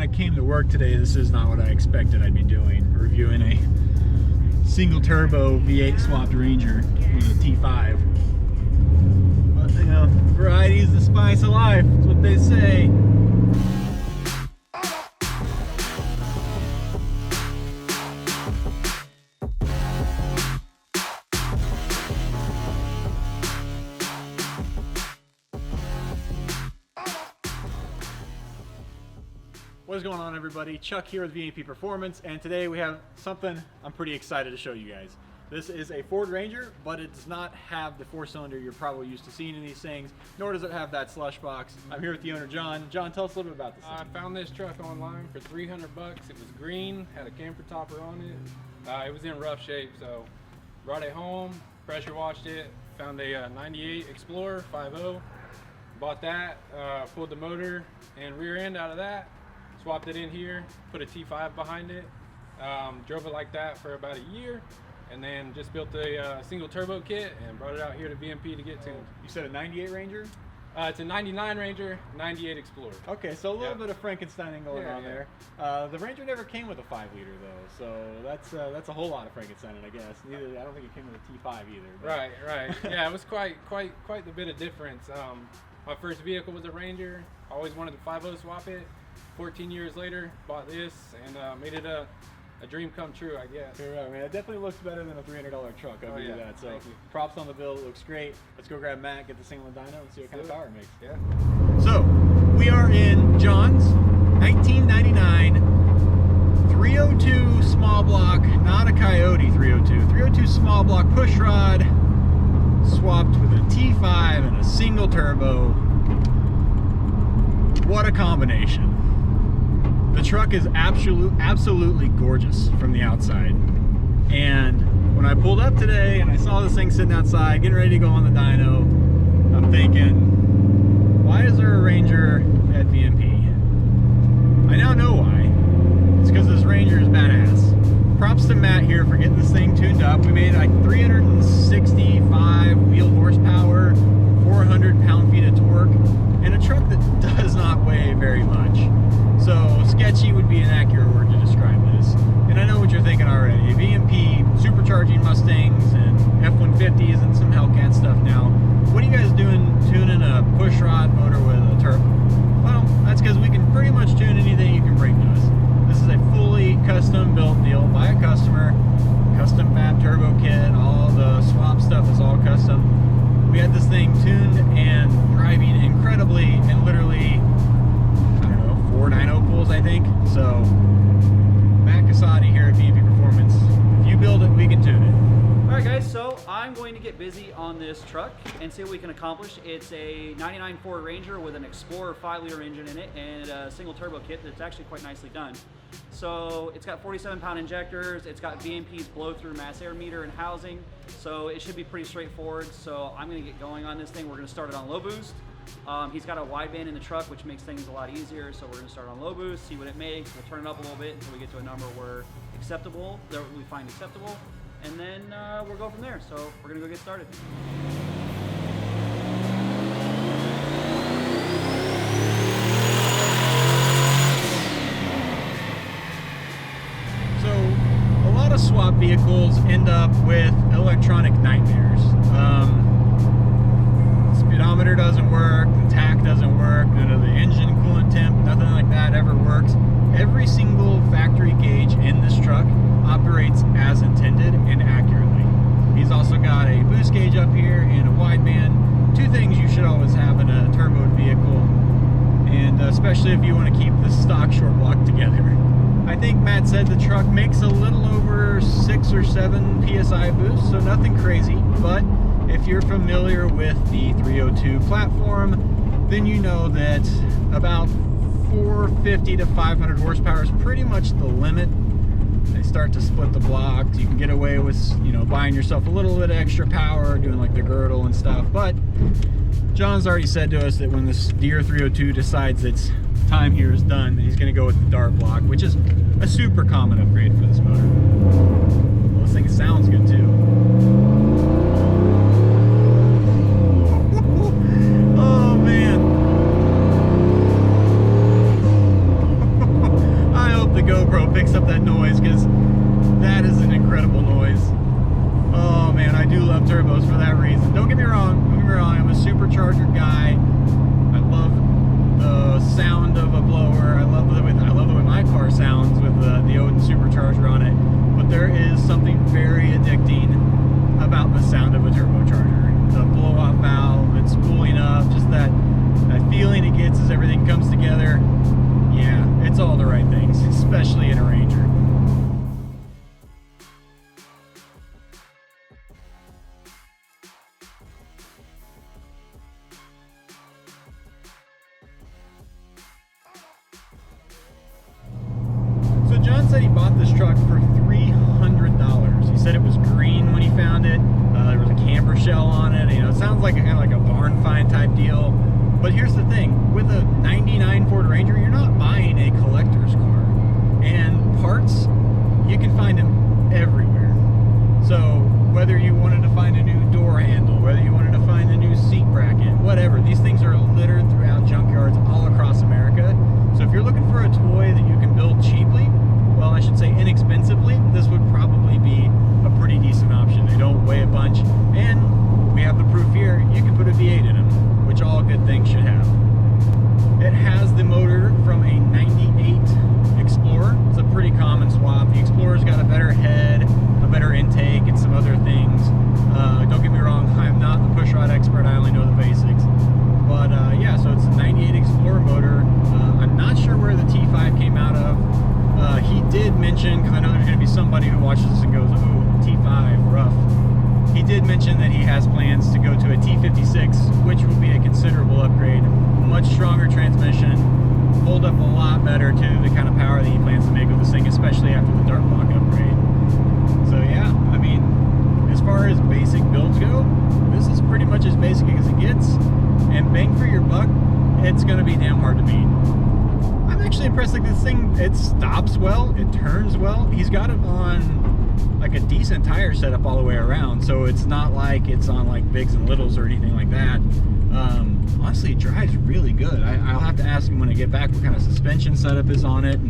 I came to work today, this is not what I expected I'd be doing. Reviewing a single turbo V8 swapped Ranger with a T5. But you know, variety is the spice of life. That's what they say. What's going on, everybody? Chuck here with VMP Performance, and today we have something I'm pretty excited to show you guys. This is a Ford Ranger, but it does not have the 4-cylinder you're probably used to seeing in these things, nor does it have that slush box. I'm here with the owner, John. John, tell us a little bit about this thing. I found this truck online for 300 bucks. It was green, had a camper topper on it. It was in rough shape, so brought it home, pressure washed it, found a 98 Explorer 5.0, bought that, pulled the motor and rear end out of that, swapped it in here, put a T5 behind it, drove it like that for about a year, and then just built a single turbo kit and brought it out here to VMP to get tuned. You said a 98 Ranger? It's a 99 Ranger, 98 Explorer. Okay, so a little bit of Frankensteining going on there. The Ranger never came with a 5-liter though, so that's a whole lot of Frankensteining, I guess. I don't think it came with a T5 either. But. Right. Yeah, it was quite the bit of difference. My first vehicle was a Ranger. Always wanted to 5.0 swap it. 14 years later, bought this and made it a dream come true, I guess. You're right, man. It definitely looks better than a $300 truck. I'll give you that. So props on the build. It looks great. Let's go grab Matt, get the single and dyno, and see what kind of power it makes. Yeah. So we are in John's 1999 302 small block, not a Coyote 302. 302 small block push rod, swapped with a T5 and a single turbo. What a combination. The truck is absolutely gorgeous from the outside. And when I pulled up today and I saw this thing sitting outside, getting ready to go on the dyno, I'm thinking, why is there a Ranger at VMP? I now know why. It's because this Ranger is badass. Props to Matt here for getting this thing tuned up. We made like 365 wheel horsepower, 400 pound-feet of torque, and a truck that does not weigh very much. So sketchy would be an accurate word to describe this. And I know what you're thinking already. VMP supercharging Mustangs and F-150s and some Hellcat stuff now. What are you guys doing tuning a push rod motor with a turbo? Well, that's because we can pretty much tune anything you can bring to us. This is a fully custom built deal by a customer. Custom fab turbo kit, all the swap stuff is all custom. We had this thing tuned and driving incredibly and literally, 4 dyno pulls, I think. So, Matt Casati here at VMP Performance. If you build it, we can tune it. Alright guys, so I'm going to get busy on this truck and see what we can accomplish. It's a 99 Ford Ranger with an Explorer 5-liter engine in it and a single turbo kit that's actually quite nicely done. So it's got 47-pound injectors, it's got VMP's blow-through mass air meter and housing, so it should be pretty straightforward. So I'm going to get going on this thing. We're going to start it on low boost. He's got a wideband in the truck, which makes things a lot easier, so we're going to start on low boost, see what it makes. We'll turn it up a little bit until we get to a number where we find acceptable, and then we'll go from there. So we're going to go get started. So a lot of swap vehicles end up with electronic nightmares. Speedometer doesn't work, the tach doesn't work, none of the engine coolant temp, nothing like that ever works. Every single factory gauge in this truck operates as intended and accurately. He's also got a boost gauge up here and a wideband. Two things you should always have in a turboed vehicle, and especially if you want to keep the stock short block together. I think Matt said the truck makes a little over 6 or 7 PSI boost, so nothing crazy, but if you're familiar with the 302 platform, then you know that about 450 to 500 horsepower is pretty much the limit. They start to split the blocks. You can get away with, buying yourself a little bit of extra power, doing like the girdle and stuff. But John's already said to us that when this Deere 302 decides its time here is done, he's going to go with the dart block, which is a super common upgrade for this motor. Well, this thing sounds good too. Oh man. mix up that noise because that is an incredible noise. Oh man, I do love turbos for that reason. Don't get me wrong, I'm a supercharger guy. I love the sound of a blower. I love the way my car sounds with the Odin supercharger on it. But there is something very addicting about the sound of a turbocharger. The blow-off valve, it's spooling up, just that feeling it gets as everything comes together. Yeah, it's all the right things, especially in a Ranger. So John said he bought this truck for $300. He said it was green when he found it. There was a camber shell on it. You know, it sounds like kind of like a barn find type deal. But here's the thing, with a 99 Ford Ranger, you're not buying a collector's car. And parts, you can find them everywhere. So whether you wanted to find a new door handle, whether you wanted to find a new seat bracket, whatever, these things are littered throughout junkyards all across America. So if you're looking for a toy that you can build cheaply, well, I should say inexpensively, this would probably be a pretty decent option. They don't weigh a bunch, and we have the proof here, you can put a V8 in them, which all good things should have. It has the motor from a 98 Explorer. It's a pretty common swap. The Explorer's got a better head, a better intake, and some other things. Don't get me wrong, I'm not the pushrod expert, I only know the basics. But yeah, so it's a 98 Explorer motor. I'm not sure where the T5 came out of. He did mention, because I know there's going to be somebody who watches this and goes, "Ooh, T5, rough." He did mention that he has plans to go to a T56, which will be a considerable upgrade. Much stronger transmission, hold up a lot better to the kind of power that he plans to make with this thing, especially after the Dark Block upgrade. So yeah, I mean, as far as basic builds go, this is pretty much as basic as it gets, and bang for your buck, it's going to be damn hard to beat. I'm actually impressed. Like, this thing, it stops well, it turns well. He's got it on like a decent tire setup all the way around, so it's not like it's on like bigs and littles or anything like that. Honestly, it drives really good. I'll have to ask him when I get back what kind of suspension setup is on it,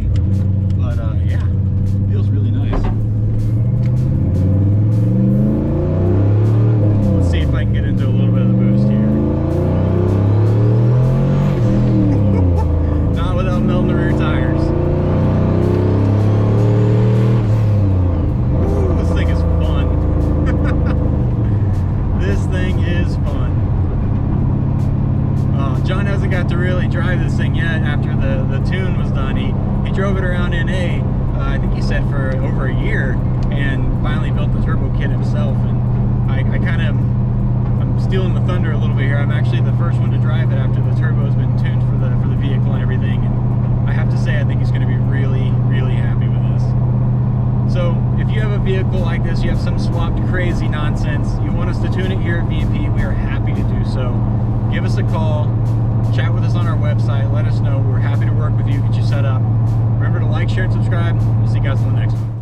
but yeah, it feels really nice. Let's see if I can get into a little bit of the boost here. Not without melting the rear tires. Ooh, this thing is fun. This thing is fun. John hasn't got to really drive this thing yet after the tune was done. He drove it around NA, I think he said for over a year, and finally built the turbo kit himself. And I'm stealing the thunder a little bit here. I'm actually the first one to drive it after the turbo's been tuned for the vehicle and everything. And I have to say, I think he's going to be really, really happy with this. So if you have a vehicle like this, you have some swapped crazy nonsense, you want us to tune it here at V&P, we are happy to do so. Give us a call, chat with us on our website, let us know. We're happy to work with you, get you set up. Remember to like, share, and subscribe. We'll see you guys in the next one.